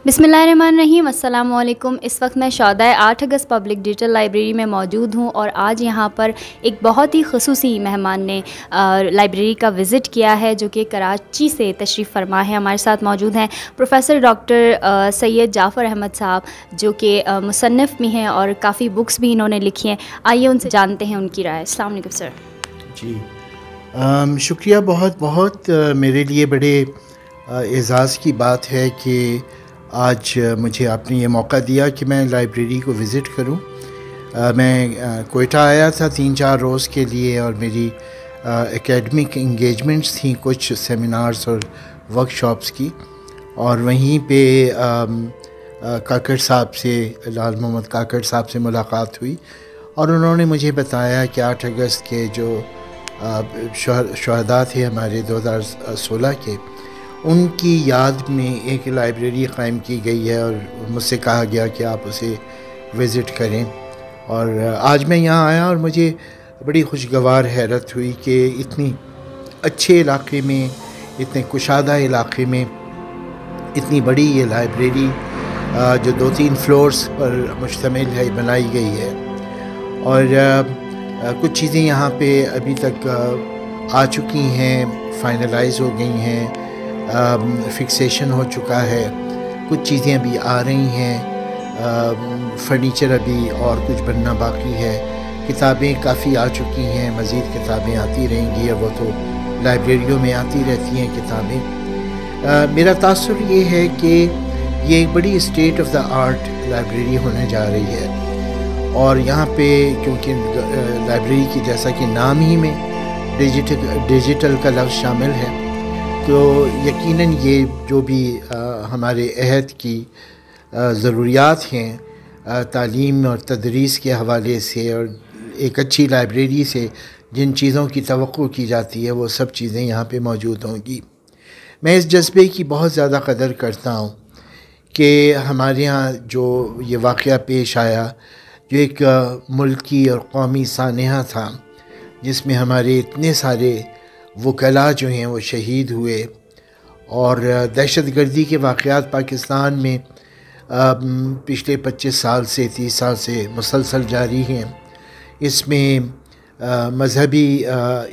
बिस्मिल्लाहिर्रहमानिर्रहीम, अस्सलाम वालेकुम। इस वक्त मैं शौदाए 8 अगस्त पब्लिक डिजिटल लाइब्रेरी में मौजूद हूँ और आज यहाँ पर एक बहुत ही ख़ुसूसी मेहमान ने लाइब्रेरी का विज़िट किया है, जो कि कराची से तशरीफ़ फरमा है। हमारे साथ मौजूद हैं प्रोफेसर डॉक्टर सैयद जाफ़र अहमद साहब, जो कि मुसन्निफ़ भी हैं और काफ़ी बुक्स भी इन्होंने लिखी हैं। आइए उनसे जानते हैं उनकी राय। अस्सलाम वालेकुम सर। जी, शुक्रिया बहुत बहुत। मेरे लिए बड़े एज़ाज़ की बात है कि आज मुझे आपने ये मौका दिया कि मैं लाइब्रेरी को विज़िट करूं। मैं कोयटा आया था 3-4 रोज़ के लिए और मेरी एकेडमिक इंगेजमेंट्स थी, कुछ सेमिनार्स और वर्कशॉप्स की, और वहीं पे काकड़ साहब से, लाल मोहम्मद काकड़ साहब से मुलाकात हुई और उन्होंने मुझे बताया कि 8 अगस्त के जो शहदा थे हमारे 2016 के, उनकी याद में एक लाइब्रेरी क़ायम की गई है और मुझसे कहा गया कि आप उसे विज़िट करें। और आज मैं यहाँ आया और मुझे बड़ी खुशगवार हैरत हुई कि इतनी अच्छे इलाके में, इतने कुशादा इलाके में इतनी बड़ी ये लाइब्रेरी जो 2-3 फ्लोर्स पर मुश्तमिल है, बनाई गई है। और कुछ चीज़ें यहाँ पे अभी तक आ चुकी हैं, फाइनलाइज़ हो गई हैं, फिक्सेशन हो चुका है, कुछ चीज़ें अभी आ रही हैं, फर्नीचर अभी और कुछ बनना बाकी है, किताबें काफ़ी आ चुकी हैं, मज़ीद किताबें आती रहेंगी और वो तो लाइब्रेरियों में आती रहती हैं किताबें। मेरा तासुर ये है कि ये एक बड़ी state of the art library होने जा रही है और यहाँ पे क्योंकि लाइब्रेरी की जैसा कि नाम ही में डिजिटल का लफ्ज़ शामिल है, तो यकीनन ये जो भी हमारे अहद की ज़रूरियात हैं तालीम और तदरीस के हवाले से और एक अच्छी लाइब्रेरी से जिन चीज़ों की तवक्को की जाती है, वो सब चीज़ें यहाँ पे मौजूद होंगी। मैं इस जज्बे की बहुत ज़्यादा कदर करता हूँ कि हमारे यहाँ जो ये वाक़या पेश आया, जो एक मुल्की और कौमी सानहा था, जिसमें हमारे इतने सारे वकला जो हैं वो शहीद हुए और दहशतगर्दी के वाक़यात पाकिस्तान में पिछले 25 साल से 30 साल से मुसलसल जारी हैं। इसमें मजहबी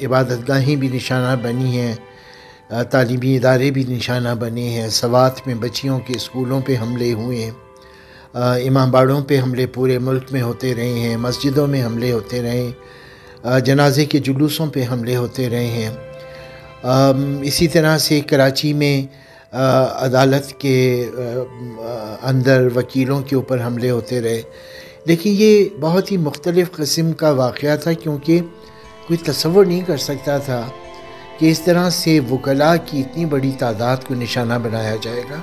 इबादतगाहें भी निशाना बनी हैं, तालीमी इदारे भी निशाना बने हैं, सवात में बच्चियों के स्कूलों पे हमले हुए हैं, इमाम बाड़ों पे हमले पूरे मुल्क में होते रहे हैं, मस्जिदों में हमले होते रहे, जनाजे के जुलूसों पे हमले होते रहे हैं। इसी तरह से कराची में अदालत के अंदर वकीलों के ऊपर हमले होते रहे। लेकिन ये बहुत ही मुख्तलिफ़ किस्म का वाक़या था, क्योंकि कोई तसव्वुर नहीं कर सकता था कि इस तरह से वकला की इतनी बड़ी तादाद को निशाना बनाया जाएगा,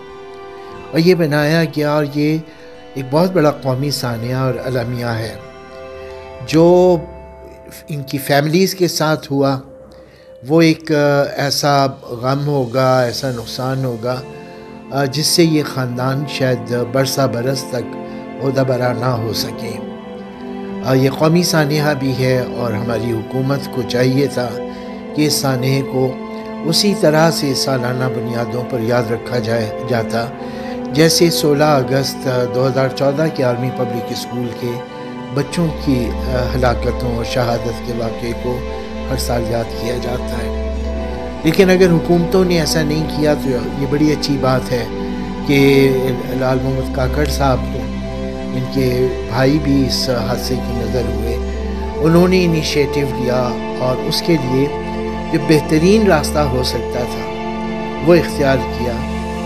और ये बनाया गया। और ये एक बहुत बड़ा कौमी सानिया और अलमिया है जो इनकी फैमिलीज़ के साथ हुआ। वो एक ऐसा गम होगा, ऐसा नुकसान होगा जिससे ये ख़ानदान शायद बरसा बरस तक ओहदा बरा ना हो सके। ये कौमी सानहा भी है और हमारी हुकूमत को चाहिए था कि इस सानहे को उसी तरह से सालाना बुनियादों पर याद रखा जाता जैसे 16 अगस्त 2014 के आर्मी पब्लिक स्कूल के बच्चों की हलाकतों और शहादत के वाक़े को हर साल याद किया जाता है। लेकिन अगर हुकूमतों ने ऐसा नहीं किया तो ये बड़ी अच्छी बात है कि लाल मोहम्मद काकड़ साहब को, इनके भाई भी इस हादसे की नज़र हुए, उन्होंने इनिशिएटिव लिया और उसके लिए जो बेहतरीन रास्ता हो सकता था वो इख्तियार किया,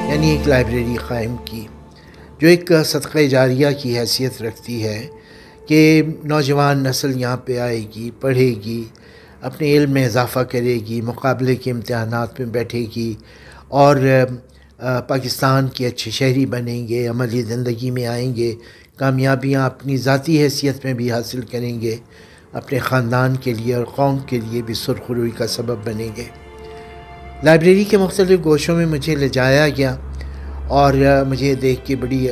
यानी एक लाइब्रेरी क़ायम की जो एक सदक़ा जारिया की हैसियत रखती है कि नौजवान नस्ल यहाँ पे आएगी, पढ़ेगी, अपने इल्म में इजाफ़ा करेगी, मुकाबले के इम्तिहानात में बैठेगी और पाकिस्तान के अच्छे शहरी बनेंगे, अमली ज़िंदगी में आएंगे, कामयाबियाँ अपनी ज़ाती हैसियत में भी हासिल करेंगे, अपने ख़ानदान के लिए और कौम के लिए भी सुरखरुई का सबब बनेंगे। लाइब्रेरी के मुख्तलिफ़ गोशों में मुझे ले जाया गया और मुझे देख के बड़ी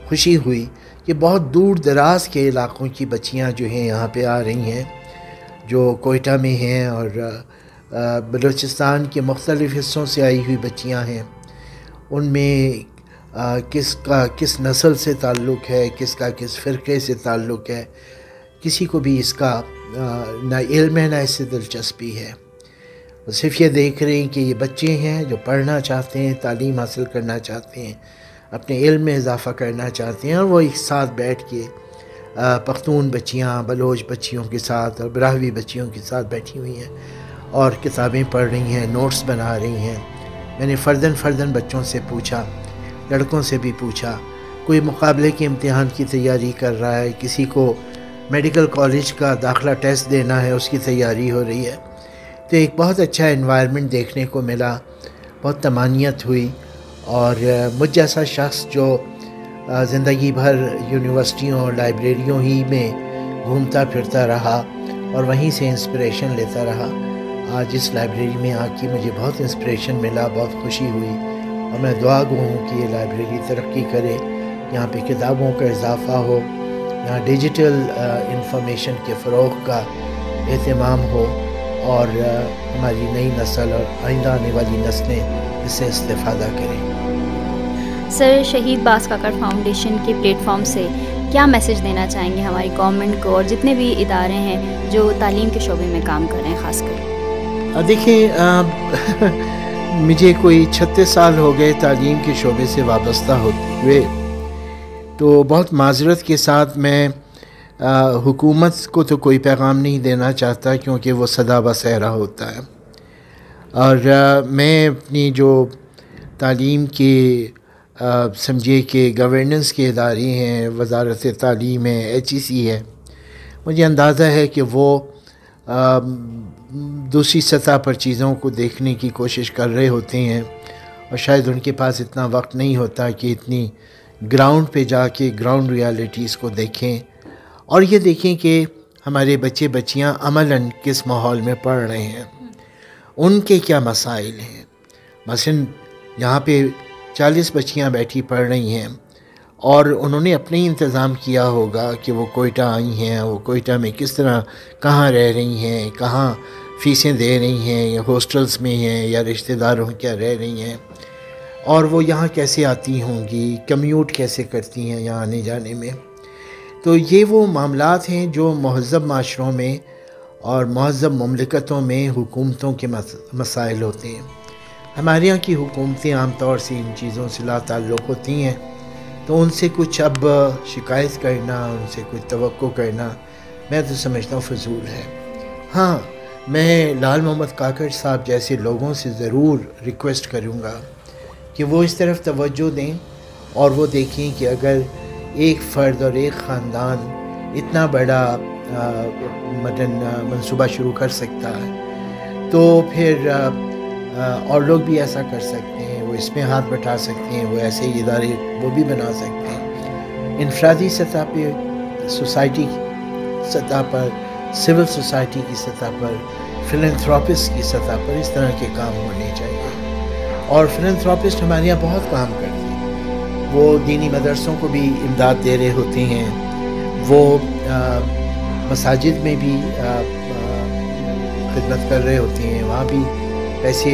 खुशी हुई कि बहुत दूर दराज के इलाक़ों की बच्चियाँ जो हैं यहाँ पे आ रही हैं, जो कोयटा में हैं और बलूचिस्तान के मुख्तलिफ़ हिस्सों से आई हुई बच्चियाँ हैं। उनमें کس کا کس نسل سے تعلق ہے، کس کا کس فرقے سے تعلق ہے، کسی کو بھی اس کا نہ علم ہے نہ اس سے دلچسپی ہے. وہ صرف یہ دیکھ رہے ہیں کہ یہ بچے ہیں جو پڑھنا چاہتے ہیں، تعلیم حاصل کرنا چاہتے ہیں، اپنے علم میں اضافہ کرنا چاہتے ہیں، اور وہ ایک ساتھ بیٹھ کے پختون بچیاں بلوچ بچیوں کے ساتھ اور براہوی بچیوں کے ساتھ بیٹھی ہوئی ہیں اور کتابیں پڑھ رہی ہیں، نوٹس بنا رہی ہیں. میں نے فرداً بچوں سے پوچھا، لڑکوں سے بھی پوچھا، کوئی مقابلے کے امتحان کی تیاری کر رہا ہے، کسی کو میڈیکل کالج کا داخلہ ٹیسٹ دینا ہے، اس کی تیاری ہو رہی ہے. تو ایک بہت اچھا انوائرمنٹ دیکھنے کو ملا، بہت طمانینت ہوئی. اور مجھ جیسا شخص جو زندگی بھر یونیورسٹیوں اور لائبریریوں ہی میں گھومتا پھرتا رہا اور وہیں سے انسپریشن لیتا رہا، آج اس لائبریری میں آ کے مجھے بہت انسپریشن ملا، بہت خوشی ہوئی. اور میں دعا گو ہوں کہ یہ لائبریری ترقی کرے، یہاں پہ کتابوں کا اضافہ ہو، یہاں ڈیجیٹل انفارمیشن کے فروغ کا اہتمام ہو، اور ہماری نئی نسل اور آئندہ آنے والی نسلیں اس سے استفادہ کریں. سر، شہید باز کاکڑ فاؤنڈیشن کے پلیٹ فارم سے کیا میسج دینا چاہیں گے ہماری گورنمنٹ کو اور جتنے بھی ادارے ہیں جو تعلیم کے شعبے میں کام کر رہے ہیں خاص کر؟ دیکھیں، مجھے کوئی 36 سال ہو گئے تعلیم کے شعبے سے وابستہ ہوتے ہوئے، تو بہت معذرت کے ساتھ میں حکومت کو تو کوئی پیغام نہیں دینا چاہتا، کیونکہ وہ سدا بصیرہ ہوتا ہے. اور میں اپنی جو تعلیم کے سمجھے کہ گورننس کے ادارے ہیں، وزارت تعلیم ہے، HEC ہے، مجھے اندازہ ہے کہ وہ دوسری سطح پر چیزوں کو دیکھنے کی کوشش کر رہے ہوتے ہیں، اور شاید ان کے پاس اتنا وقت نہیں ہوتا کہ اتنی گراؤنڈ پہ جا کے گراؤنڈ ریالٹیز کو دیکھیں اور یہ دیکھیں کہ ہمارے بچے بچیاں عملاً کس ماحول میں پڑھ رہے ہیں، ان کے کیا مسائل ہیں. مثلاً یہاں پہ 40 بچیاں بیٹھی پڑھ رہی ہیں، اور انہوں نے اپنے ہی انتظام کیا ہوگا کہ وہ کوئٹہ آئی ہیں، وہ کوئٹہ میں کس طرح کہاں رہ رہی ہیں، کہاں فیسیں دے رہی ہیں، یا ہاسٹلس میں ہیں یا رشتہ داروں کیا رہ رہی ہیں، اور وہ یہاں کیسے آتی ہوں گی، کمیوٹ کیسے کرتی ہیں یہاں آنے جانے میں. تو یہ وہ معاملات ہیں جو مہذب معاشروں میں اور مہذب مملکتوں میں حکومتوں کے مسائل ہوتے ہیں. ہمارے یہاں کی حکومتیں عام طور سے ان چیزوں سے لا تعلق ہوتی ہیں، تو ان سے کچھ اب شکایت کرنا، ان سے کچھ توقع کرنا، میں تو سمجھتا ہوں فضول ہے. ہاں، میں لال محمد کاکڑ صاحب جیسے لوگوں سے ضرور ریکویسٹ کروں گا کہ وہ اس طرف توجہ دیں، اور وہ دیکھیں کہ اگر ایک فرد اور ایک خاندان اتنا بڑا منصوبہ شروع کر سکتا ہے، تو پھر اور لوگ بھی ایسا کر سکتے ہیں، وہ اس میں ہاتھ بٹا سکتے ہیں، وہ ایسے ادارے وہ بھی بنا سکتے ہیں. انفرادی سطح پہ، سوسائٹی کی سطح پر، سول سوسائٹی کی سطح پر، فلنتھراپسٹ کی سطح پر اس طرح کے کام ہونے چاہیے. اور فلنتھراپسٹ ہمارے یہاں بہت کام کرتے ہیں، وہ دینی مدرسوں کو بھی امداد دے رہے ہوتے ہیں، وہ مساجد میں بھی خدمت کر رہے ہوتے ہیں، وہاں بھی پیسے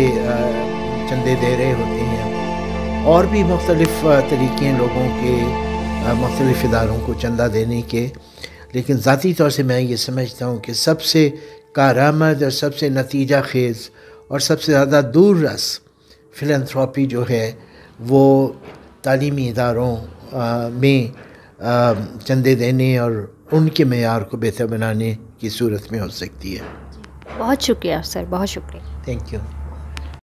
چندے دے رہے ہوتے ہیں، اور بھی مختلف طریقے لوگوں کے مختلف اداروں کو چندہ دینے کے. لیکن ذاتی طور سے میں یہ سمجھتا ہوں کہ سب سے کارآمد اور سب سے نتیجہ خیز اور سب سے زیادہ دور رس فلنتھراپی جو ہے وہ تعلیمی اداروں میں چندے دینے اور ان کے معیار کو بہتر بنانے کی صورت میں ہو سکتی ہے. بہت شکریہ سر، بہت شکریہ. Thank you.